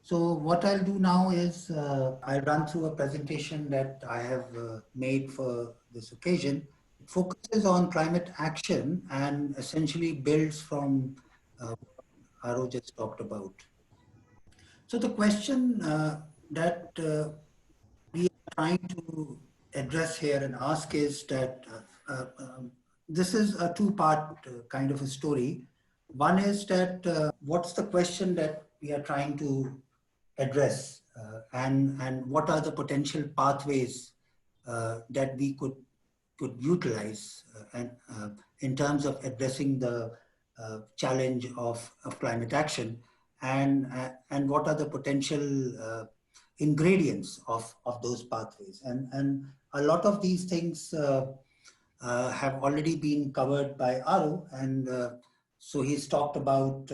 So what I'll do now is I'll run through a presentation that I have made for this occasion. It focuses on climate action and essentially builds from what Aro just talked about. So the question that we are trying to address here and ask is that this is a two-part kind of a story. One is that what's the question that we are trying to address and what are the potential pathways that we could utilize in terms of addressing the challenge of climate action and what are the potential ingredients of those pathways. And a lot of these things have already been covered by Aru, and so he's talked about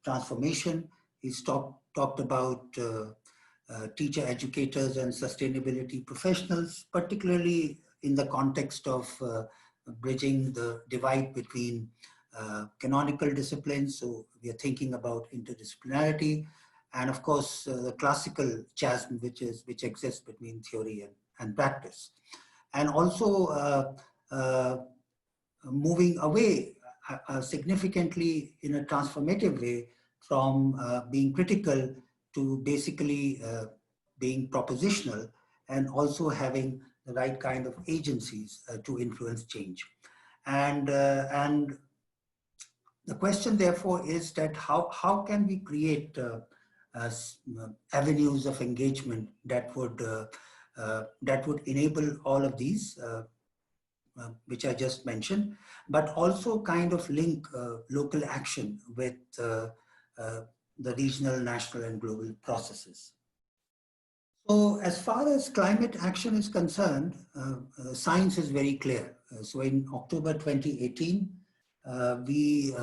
transformation, he's talked about teacher educators and sustainability professionals, particularly in the context of bridging the divide between canonical disciplines. So we are thinking about interdisciplinarity, and of course the classical chasm which exists between theory and practice, and also moving away significantly in a transformative way from being critical to basically being propositional, and also having the right kind of agencies to influence change. And the question therefore is that how can we create avenues of engagement that would enable all of these which I just mentioned, but also kind of link local action with the regional, national, and global processes. So as far as climate action is concerned, science is very clear. So in October 2018, we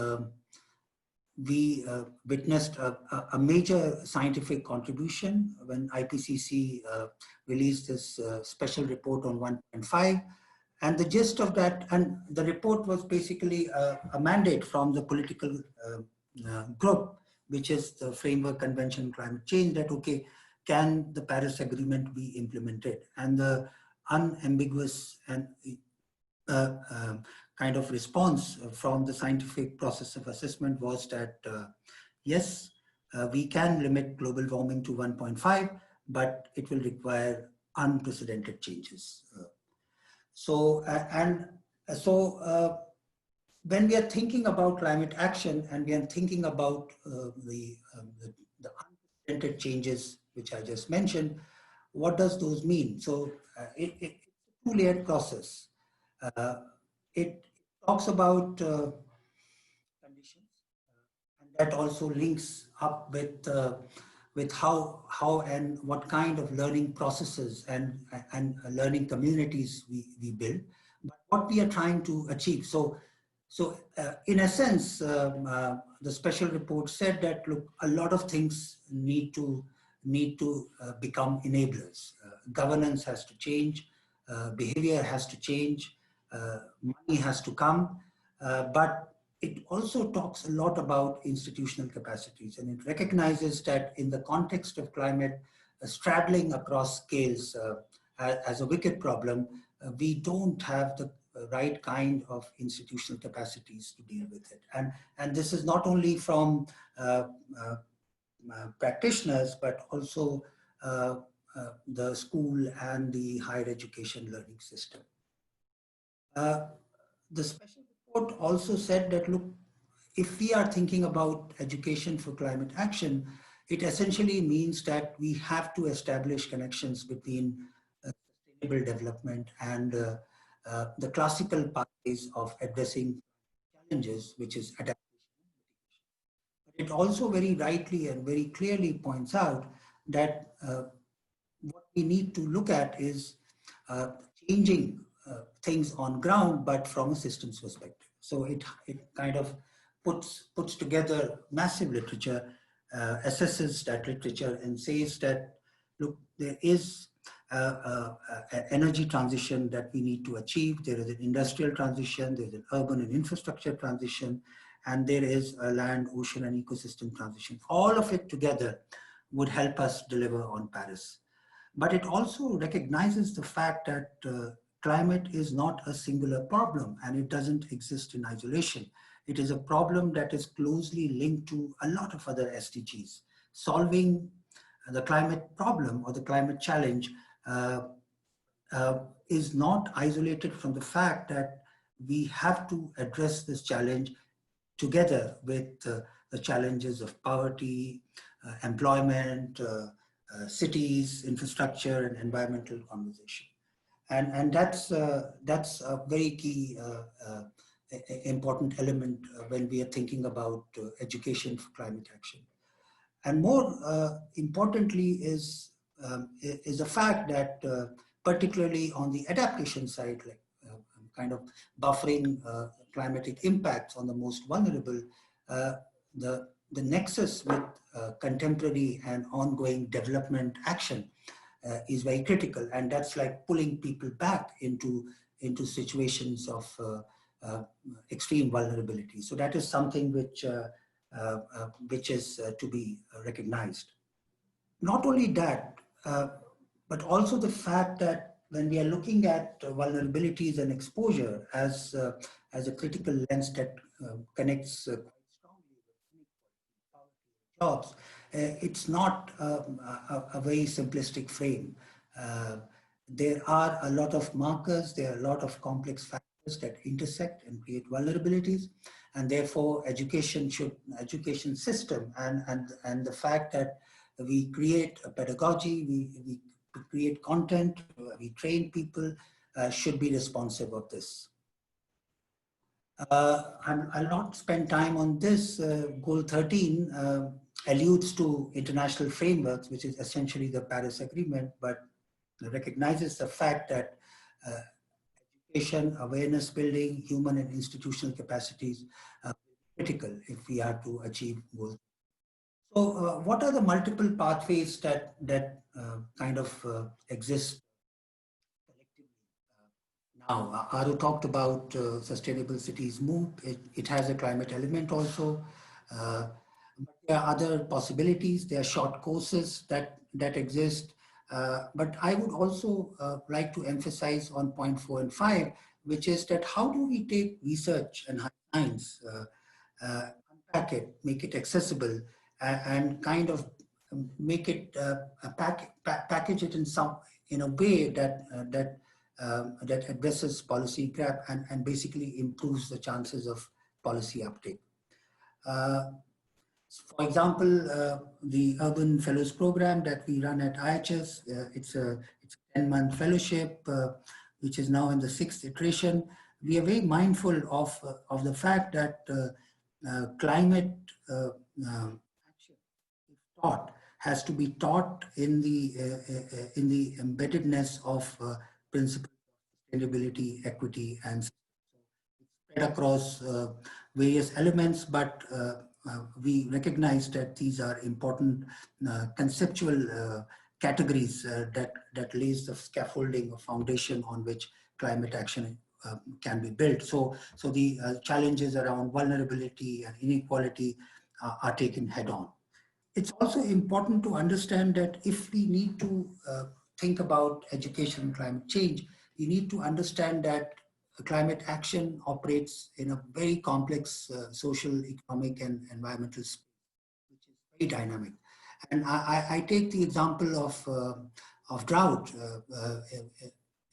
witnessed a major scientific contribution when IPCC released this special report on 1.5. And the gist of that, and the report was basically a mandate from the political group, which is the Framework Convention on Climate Change, that, okay, can the Paris Agreement be implemented? And the unambiguous and kind of response from the scientific process of assessment was that, yes, we can limit global warming to 1.5, but it will require unprecedented changes. When we are thinking about climate action and we are thinking about the unprecedented changes, which I just mentioned, what does those mean? So it's a two-layered process. It talks about conditions, and that also links up with how and what kind of learning processes and learning communities we build, but what we are trying to achieve. So in a sense, the special report said that, look, a lot of things need to become enablers. Governance has to change, behavior has to change, money has to come, but it also talks a lot about institutional capacities, and it recognizes that in the context of climate, straddling across scales as a wicked problem, we don't have the right kind of institutional capacities to deal with it. And this is not only from practitioners, but also the school and the higher education learning system. The special report also said that, look, if we are thinking about education for climate action, it essentially means that we have to establish connections between sustainable development and the classical pathways of addressing challenges, which is adaptation. But it also very rightly and very clearly points out that what we need to look at is changing things on ground, but from a systems perspective. So it kind of puts together massive literature, assesses that literature, and says that, look, there is an energy transition that we need to achieve. There is an industrial transition, there's an urban and infrastructure transition, and there is a land, ocean, and ecosystem transition. All of it together would help us deliver on Paris. But it also recognizes the fact that climate is not a singular problem and it doesn't exist in isolation. It is a problem that is closely linked to a lot of other SDGs. Solving the climate problem or the climate challenge is not isolated from the fact that we have to address this challenge together with the challenges of poverty, employment, cities, infrastructure, and environmental conversation. And that's a very key important element when we are thinking about education for climate action. And more importantly is the fact that particularly on the adaptation side, like kind of buffering climatic impacts on the most vulnerable, the nexus with contemporary and ongoing development action is very critical, and that's like pulling people back into situations of extreme vulnerability. So that is something which is to be recognized. Not only that, but also the fact that when we are looking at vulnerabilities and exposure as a critical lens that connects quite strongly with jobs, it's not a very simplistic frame. There are a lot of markers, there are a lot of complex factors that intersect and create vulnerabilities, and therefore education system and the fact that we create a pedagogy, we create content, we train people, should be responsive of this. I'll not spend time on this. Goal 13 alludes to international frameworks, which is essentially the Paris Agreement, but recognizes the fact that education, awareness building, human and institutional capacities are critical if we are to achieve goals. So what are the multiple pathways that kind of exist collectively now? Aru talked about Sustainable Cities Move. It has a climate element also. But there are other possibilities. There are short courses that exist. But I would also like to emphasize on point 4 and 5, which is that how do we take research and science, unpack it, make it accessible, and kind of make it package it in a way that addresses policy gap and basically improves the chances of policy uptake. For example, the Urban Fellows Program that we run at TIHS, it's a 10-month fellowship, which is now in the 6th iteration. We are very mindful of the fact that climate action, if taught, has to be taught in the embeddedness of principles of sustainability, equity, and spread across various elements, but we recognize that these are important conceptual categories that lays the scaffolding or foundation on which climate action can be built. So the challenges around vulnerability and inequality are taken head on. It's also important to understand that if we need to think about education and climate change, we need to understand that climate action operates in a very complex social, economic, and environmental space, which is very dynamic. And I take the example of drought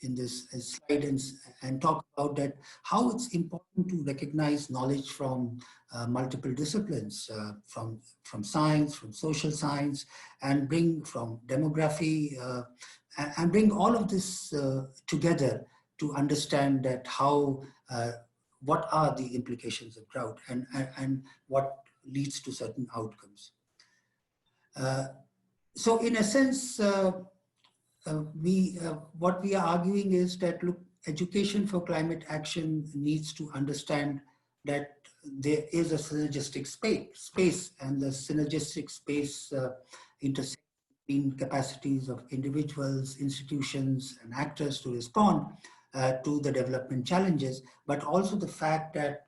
in this slide and talk about that, how it's important to recognize knowledge from multiple disciplines, from science, from social science, and bring from demography, and bring all of this together to understand that how, what are the implications of drought and what leads to certain outcomes. So in a sense, what we are arguing is that, look, education for climate action needs to understand that there is a synergistic space and the synergistic space intersects between capacities of individuals, institutions, and actors to respond to the development challenges, but also the fact that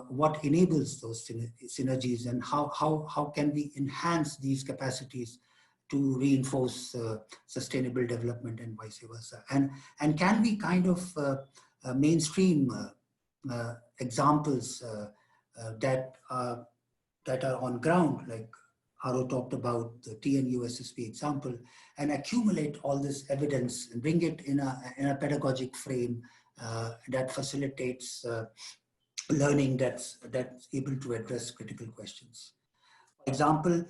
what enables those synergies, and how can we enhance these capacities to reinforce sustainable development and vice versa. And can we kind of mainstream examples that are on ground, like Aro talked about the TNUSSP example, and accumulate all this evidence and bring it in a pedagogic frame that facilitates learning that's able to address critical questions. For example,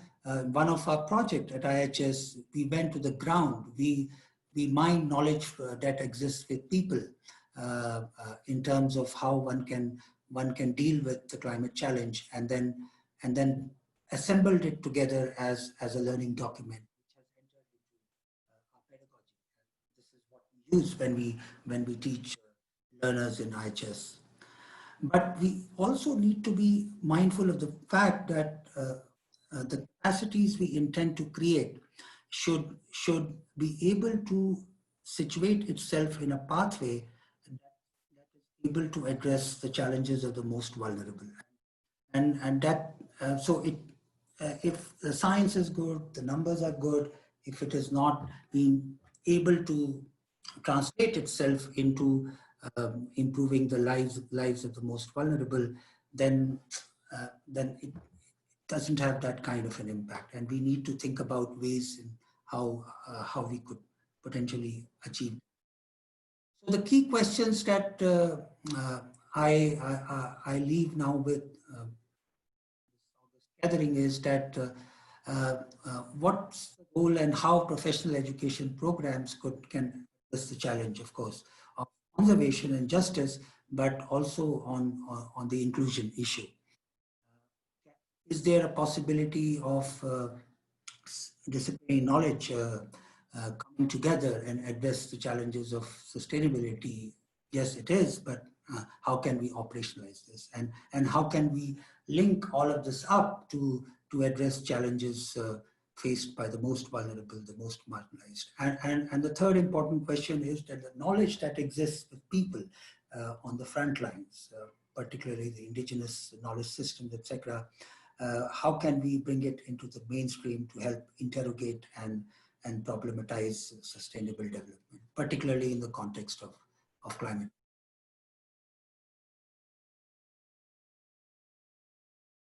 one of our projects at IHS, we went to the ground. We mined knowledge that exists with people in terms of how one can deal with the climate challenge, and then assembled it together as a learning document, which has entered into our pedagogy. This is what we use when we teach learners in IHS. But we also need to be mindful of the fact that the capacities we intend to create should be able to situate itself in a pathway that is able to address the challenges of the most vulnerable. And that, so if the science is good, the numbers are good, if it is not being able to translate itself into improving the lives of the most vulnerable, then it doesn't have that kind of an impact. And we need to think about ways in how we could potentially achieve. So the key questions that I leave now with gathering is that what's the goal and how professional education programs can address the challenge, of course, of conservation and justice, but also on the inclusion issue. Is there a possibility of disciplinary knowledge coming together and address the challenges of sustainability? Yes, it is, but how can we operationalize this? And how can we link all of this up to address challenges faced by the most vulnerable, the most marginalized? And the third important question is that the knowledge that exists with people on the front lines, particularly the indigenous knowledge systems, etc., how can we bring it into the mainstream to help interrogate and problematize sustainable development, particularly in the context of climate?